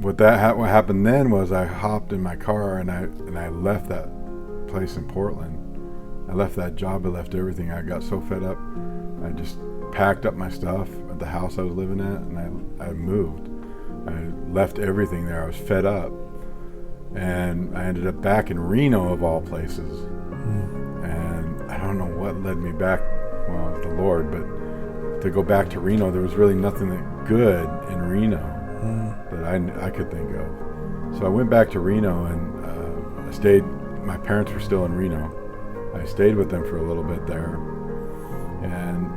what happened then was I hopped in my car and I left that place in Portland. I left that job. I left everything. I got so fed up. I just packed up my stuff at the house I was living at, and I moved. I left everything there. I was fed up, and I ended up back in Reno of all places. And I don't know what led me back. Well, the Lord, but to go back to Reno, there was really nothing that good in Reno that I could think of. So I went back to Reno, and I stayed. My parents were still in Reno. I stayed with them for a little bit there, and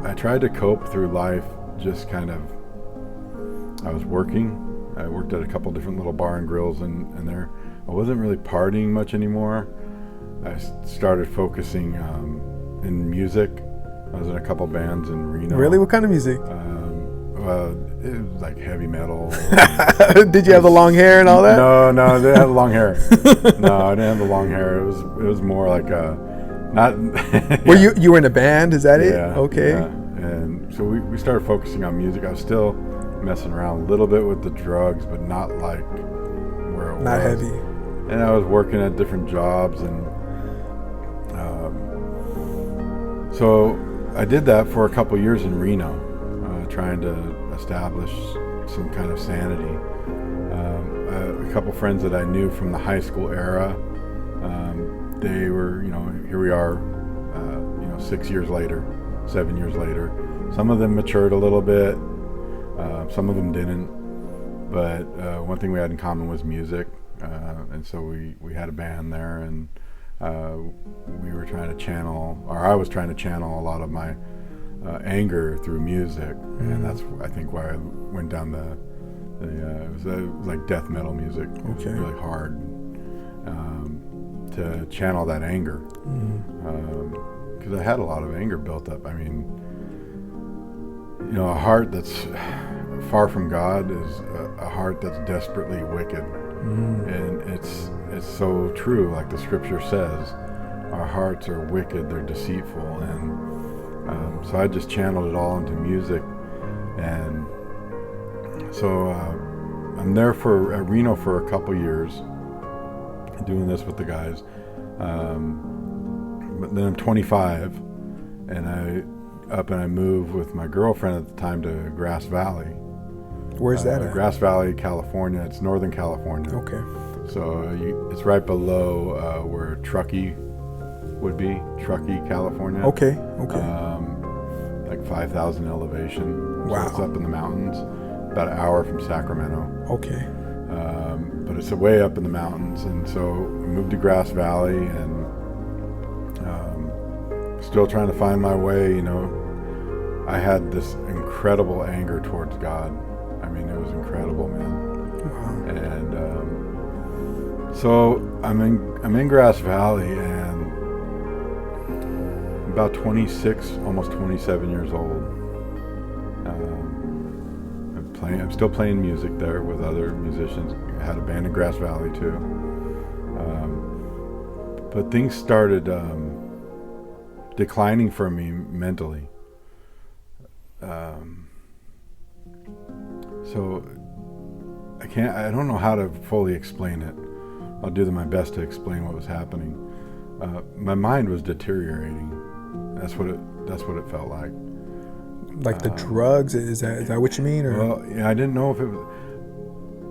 I tried to cope through life. Just kind of, I was working. I worked at a couple different little bar and grills, and there I wasn't really partying much anymore. I started focusing in music. I was in a couple bands in Reno. Really? What kind of music? It was like heavy metal. Did you have the long hair and all that? No, I didn't have the long hair. No, I didn't have the long hair. It was more like not. Well, you were in a band? Is that it? Yeah. Okay. Yeah. And so we started focusing on music. I was still messing around a little bit with the drugs, but not like where it was. Not heavy. And I was working at different jobs, and so I did that for a couple years in Reno, trying to establish some kind of sanity. A couple friends that I knew from the high school era, they were, here we are, 6 years later, 7 years later. Some of them matured a little bit, some of them didn't, but one thing we had in common was music, and so we had a band there, and we were trying to channel, or I was trying to channel a lot of my anger through music, and that's I think why I went down it was like death metal music. It was really hard to channel that anger, because I had a lot of anger built up. I mean, a heart that's far from God is a heart that's desperately wicked, and it's so true. Like the scripture says, our hearts are wicked, they're deceitful, and so I just channeled it all into music. And so I'm there at Reno for a couple years, doing this with the guys. But then I'm 25, and I moved with my girlfriend at the time to Grass Valley. Where's that at? Grass Valley, California. It's Northern California. Okay. So it's right below where Truckee would be, Truckee, California. Okay. Like 5,000 elevation. Wow. So it's up in the mountains, about an hour from Sacramento. Okay. But it's way up in the mountains, and so I moved to Grass Valley, and still trying to find my way. I had this incredible anger towards God. I mean, it was incredible, man. Wow. And so I'm in Grass Valley, and I'm about 26, almost 27 years old. I'm still playing music there with other musicians. I had a band in Grass Valley too. But things started declining for me mentally. So I don't know how to fully explain it. I'll do my best to explain what was happening. My mind was deteriorating. That's what it felt like. Like the drugs? Is that what you mean? Or? Well, yeah, I didn't know if it was.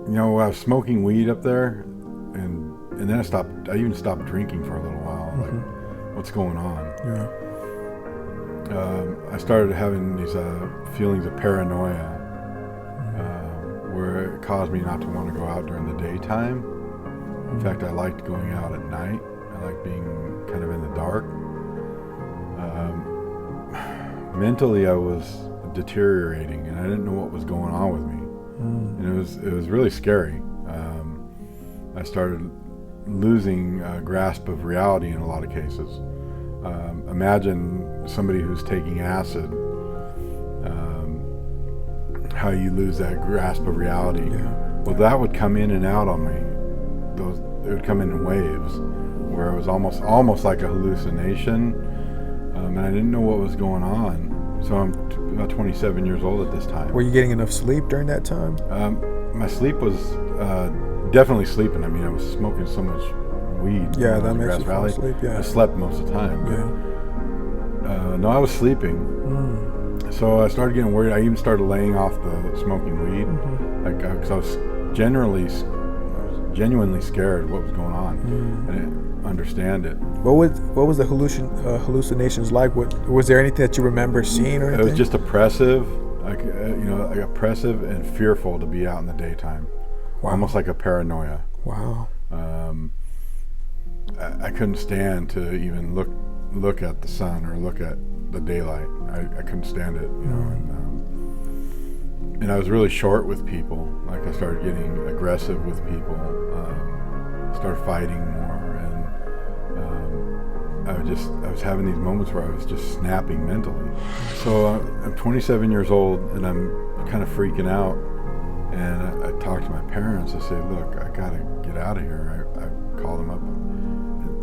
I was smoking weed up there, and then I even stopped drinking for a little while. Like, what's going on? Yeah. I started having these feelings of paranoia, where it caused me not to want to go out during the daytime. In fact, I liked going out at night. I liked being kind of in the dark. Mentally, I was deteriorating, and I didn't know what was going on with me. And it was really scary. I started losing grasp of reality in a lot of cases. Imagine somebody who's taking acid, how you lose that grasp of reality. Yeah. Well, that would come in and out on me. It would come in waves, where it was almost like a hallucination. And I didn't know what was going on. So I'm about 27 years old at this time. Were you getting enough sleep during that time? my sleep was definitely sleeping. I mean, I was smoking so much weed. Yeah, when I that was in makes Grass you fall Valley. asleep. Yeah. I slept most of the time. Yeah. No, I was sleeping. Mm. So I started getting worried. I even started laying off the smoking weed, because I was genuinely scared of what was going on. I didn't understand it. What was the hallucinations like? Was there anything that you remember seeing or It anything? was just oppressive, like oppressive and fearful to be out in the daytime. Wow. Almost like a paranoia. Wow. I couldn't stand to even look at the sun or look at the daylight. I couldn't stand it, and I was really short with people. Like I started getting aggressive with people, started fighting more, and I was having these moments where I was just snapping mentally. So I'm 27 years old and I'm kind of freaking out, and I talked to my parents. I say, look, I gotta get out of here. I called them up.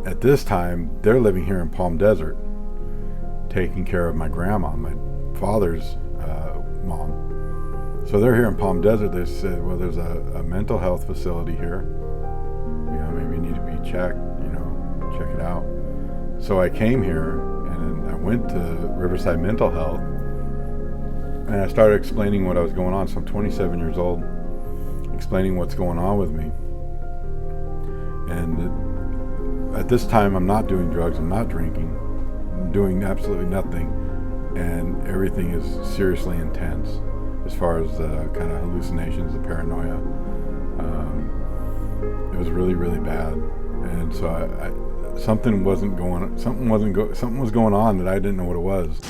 At this time, they're living here in Palm Desert, taking care of my grandma, my father's mom. So they're here in Palm Desert. They said, well, there's a mental health facility here. Maybe you need to be checked, check it out. So I came here and I went to Riverside Mental Health, and I started explaining what I was going on. So I'm 27 years old, explaining what's going on with me. And at this time, I'm not doing drugs, I'm not drinking, I'm doing absolutely nothing, and everything is seriously intense as far as the kind of hallucinations, the paranoia. It was really, really bad, and so something was going on that I didn't know what it was.